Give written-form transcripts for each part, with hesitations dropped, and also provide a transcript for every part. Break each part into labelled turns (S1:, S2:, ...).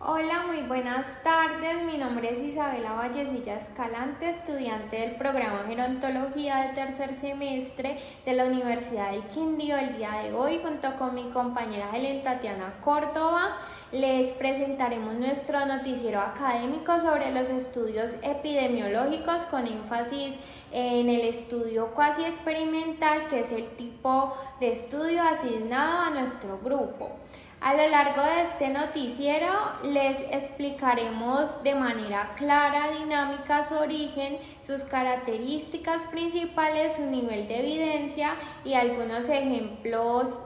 S1: Hola, muy buenas tardes. Mi nombre es Isabela Vallecilla Escalante, estudiante del programa Gerontología de tercer semestre de la Universidad del Quindío. El día de hoy, junto con mi compañera Helen Tatiana Córdoba, les presentaremos nuestro noticiero académico sobre los estudios epidemiológicos con énfasis en el estudio cuasi experimental, que es el tipo de estudio asignado a nuestro grupo. A lo largo de este noticiero les explicaremos de manera clara, dinámica, su origen, sus características principales, su nivel de evidencia y algunos ejemplos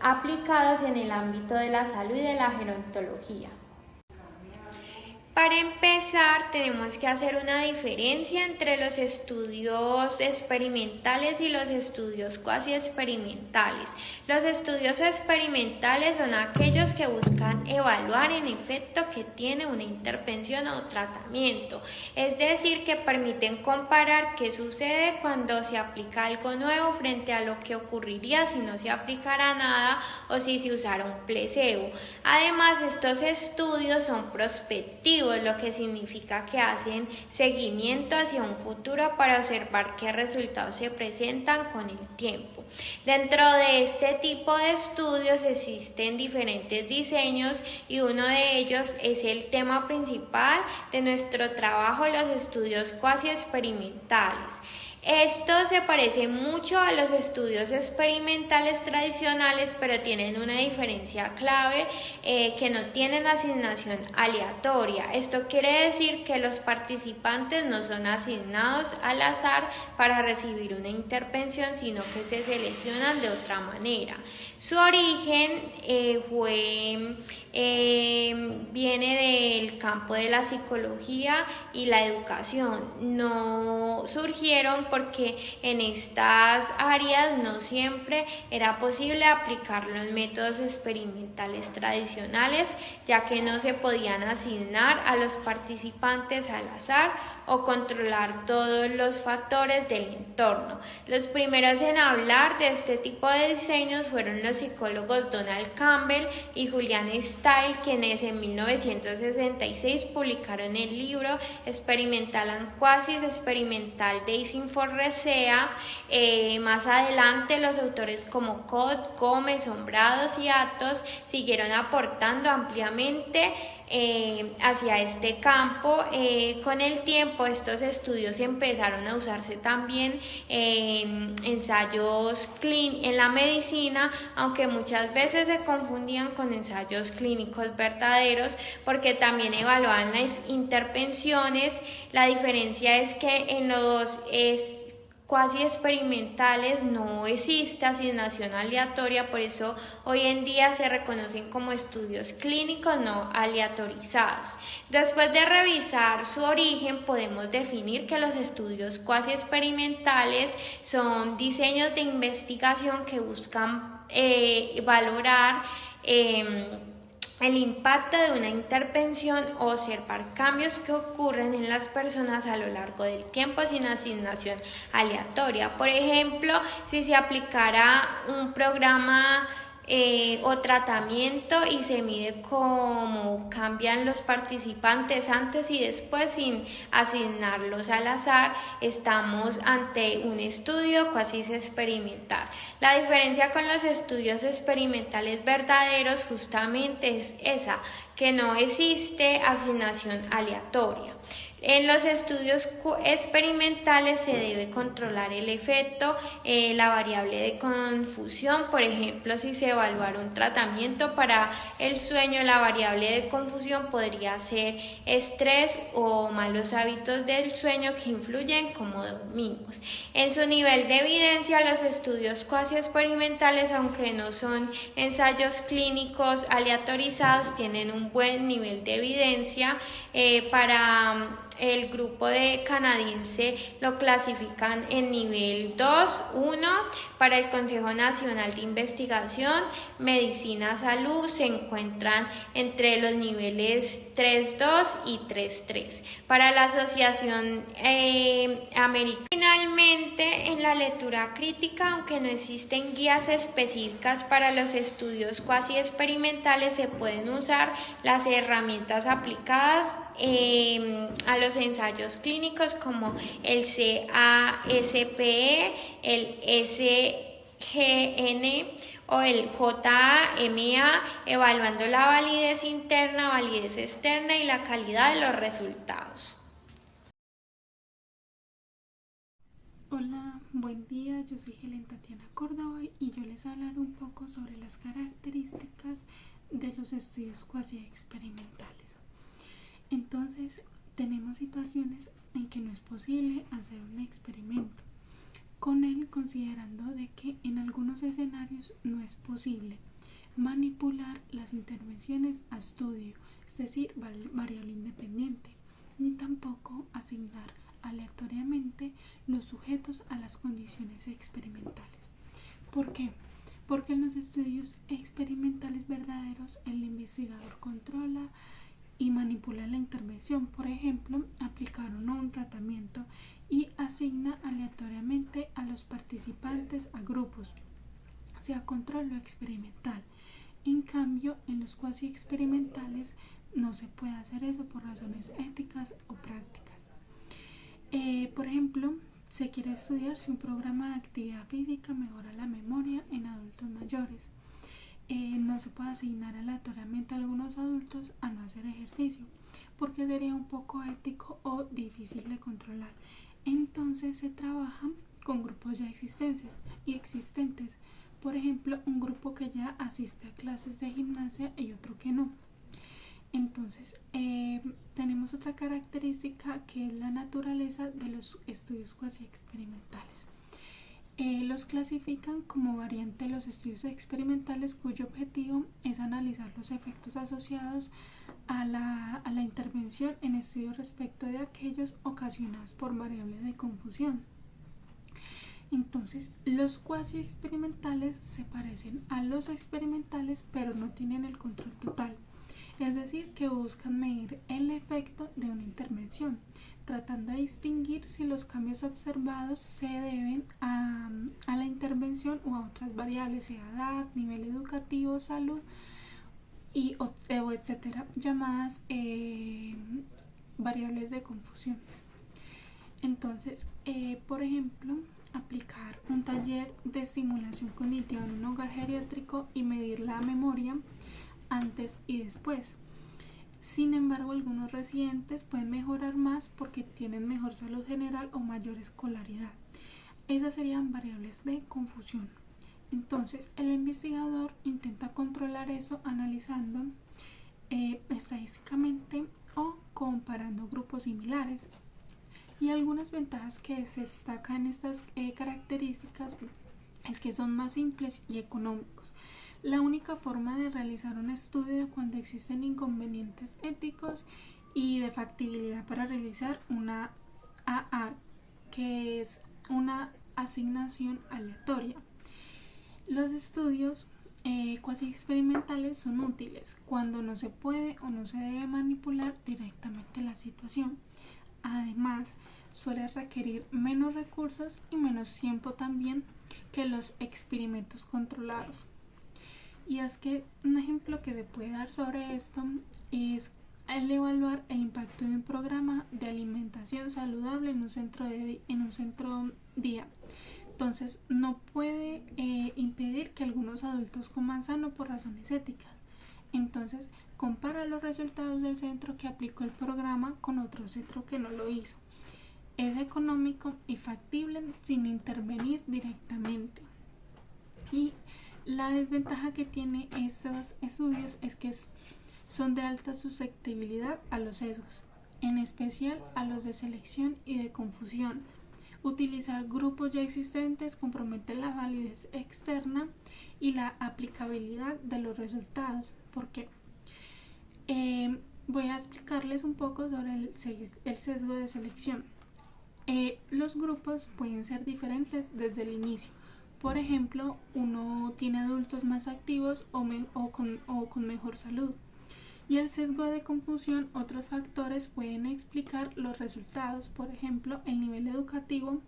S1: aplicados en el ámbito de la salud y de la gerontología. Para empezar, tenemos que hacer una diferencia entre los estudios experimentales y los estudios cuasi experimentales. Los estudios experimentales son aquellos que buscan evaluar en efecto que tiene una intervención o tratamiento, es decir, que permiten comparar qué sucede cuando se aplica algo nuevo frente a lo que ocurriría si no se aplicara nada o si se usara un placebo. Además, estos estudios son prospectivos, lo que significa que hacen seguimiento hacia un futuro para observar qué resultados se presentan con el tiempo. Dentro de este tipo de estudios existen diferentes diseños y uno de ellos es el tema principal de nuestro trabajo, los estudios cuasi experimentales. Esto se parece mucho a los estudios experimentales tradicionales, pero tienen una diferencia clave, que no tienen asignación aleatoria. Esto quiere decir que los participantes no son asignados al azar para recibir una intervención, sino que se seleccionan de otra manera. Su origen viene del campo de la psicología y la educación. No surgieron porque en estas áreas no siempre era posible aplicar los métodos experimentales tradicionales, ya que no se podían asignar a los participantes al azar o controlar todos los factores del entorno. Los primeros en hablar de este tipo de diseños fueron los psicólogos Donald Campbell y Julian Steele, quienes en 1966 publicaron el libro Experimental and Quasi Experimental Days in Forresea. Más adelante los autores como Cott, Gómez, Hombrados y Atos siguieron aportando ampliamente hacia este campo. Con el tiempo estos estudios empezaron a usarse también en ensayos en la medicina, aunque muchas veces se confundían con ensayos clínicos verdaderos porque también evaluaban las intervenciones. La diferencia es que en los cuasi experimentales no existe asignación aleatoria, por eso hoy en día se reconocen como estudios clínicos no aleatorizados. Después de revisar su origen, podemos definir que los estudios cuasi experimentales son diseños de investigación que buscan valorar el impacto de una intervención o observar cambios que ocurren en las personas a lo largo del tiempo sin asignación aleatoria. Por ejemplo, si se aplicara un programa o tratamiento y se mide cómo cambian los participantes antes y después sin asignarlos al azar, estamos ante un estudio cuasi experimental. La diferencia con los estudios experimentales verdaderos justamente es esa, que no existe asignación aleatoria. En los estudios experimentales se debe controlar el efecto, la variable de confusión. Por ejemplo, si se evaluara un tratamiento para el sueño, la variable de confusión podría ser estrés o malos hábitos del sueño que influyen en cómo dormimos. En su nivel de evidencia, los estudios cuasi experimentales, aunque no son ensayos clínicos aleatorizados, tienen un buen nivel de evidencia para el grupo de canadiense lo clasifican en nivel 2, 1. Para el Consejo Nacional de Investigación, Medicina, Salud se encuentran entre los niveles 3.2 y 3.3. Para la Asociación Americana. Finalmente, en la lectura crítica, aunque no existen guías específicas para los estudios cuasi experimentales, se pueden usar las herramientas aplicadas a los ensayos clínicos como el CASPE, el SGN o el JAMA, evaluando la validez interna, validez externa y la calidad de los resultados.
S2: Hola, buen día, yo soy Helen Tatiana Córdoba y yo les hablaré un poco sobre las características de los estudios cuasi experimentales. Entonces, tenemos situaciones en que no es posible hacer un experimento, con él considerando de que en algunos escenarios no es posible manipular las intervenciones a estudio, es decir, variable independiente, ni tampoco asignar aleatoriamente los sujetos a las condiciones experimentales. ¿Por qué? Porque en los estudios experimentales verdaderos el investigador controla y manipula la intervención. Por ejemplo, aplicaron un tratamiento y asigna aleatoriamente a los participantes a grupos, sea control o experimental. En cambio, en los cuasi experimentales no se puede hacer eso por razones éticas o prácticas. Por ejemplo, se quiere estudiar si un programa de actividad física mejora la memoria en adultos mayores. No se puede asignar aleatoriamente a algunos adultos a no hacer ejercicio, porque sería un poco ético o difícil de controlar. Entonces se trabaja con grupos ya existentes. Por ejemplo, un grupo que ya asiste a clases de gimnasia y otro que no. Entonces, tenemos otra característica que es la naturaleza de los estudios cuasi experimentales. Los clasifican como variante de los estudios experimentales cuyo objetivo es analizar los efectos asociados a la intervención en estudios respecto de aquellos ocasionados por variables de confusión. Entonces, los cuasi experimentales se parecen a los experimentales, pero no tienen el control total. Es decir, que buscan medir el efecto de una intervención, tratando de distinguir si los cambios observados se deben a la intervención o a otras variables, sea edad, nivel educativo, salud y etcétera, llamadas variables de confusión. Entonces, por ejemplo, aplicar un taller de estimulación cognitiva en un hogar geriátrico y medir la memoria antes y después. Sin embargo, algunos residentes pueden mejorar más porque tienen mejor salud general o mayor escolaridad. Esas serían variables de confusión. Entonces, el investigador intenta controlar eso analizando estadísticamente o comparando grupos similares. Y algunas ventajas que se destacan en estas características es que son más simples y económicos. La única forma de realizar un estudio cuando existen inconvenientes éticos y de factibilidad para realizar una AA, que es una asignación aleatoria. Los estudios cuasi experimentales son útiles cuando no se puede o no se debe manipular directamente la situación. Además, suele requerir menos recursos y menos tiempo también que los experimentos controlados. Y es que un ejemplo que se puede dar sobre esto es el evaluar el impacto de un programa de alimentación saludable en un centro día. Entonces, no puede impedir que algunos adultos coman sano por razones éticas. Entonces, compara los resultados del centro que aplicó el programa con otro centro que no lo hizo. Es económico y factible sin intervenir directamente. Y la desventaja que tiene estos estudios es que son de alta susceptibilidad a los sesgos, en especial a los de selección y de confusión. Utilizar grupos ya existentes compromete la validez externa y la aplicabilidad de los resultados. ¿Por qué? voy a explicarles un poco sobre el sesgo de selección. Los grupos pueden ser diferentes desde el inicio. Por ejemplo, uno tiene adultos más activos o con mejor salud. Y el sesgo de confusión, otros factores pueden explicar los resultados, por ejemplo, el nivel educativo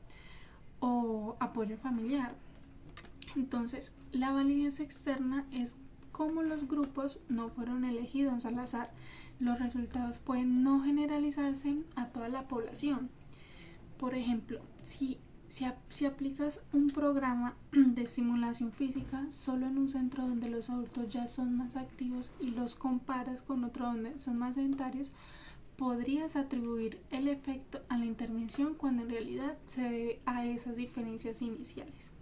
S2: o apoyo familiar. Entonces, la validez externa es cómo los grupos no fueron elegidos al azar. Los resultados pueden no generalizarse a toda la población. Por ejemplo, si aplicas un programa de simulación física solo en un centro donde los adultos ya son más activos y los comparas con otro donde son más sedentarios, podrías atribuir el efecto a la intervención cuando en realidad se debe a esas diferencias iniciales.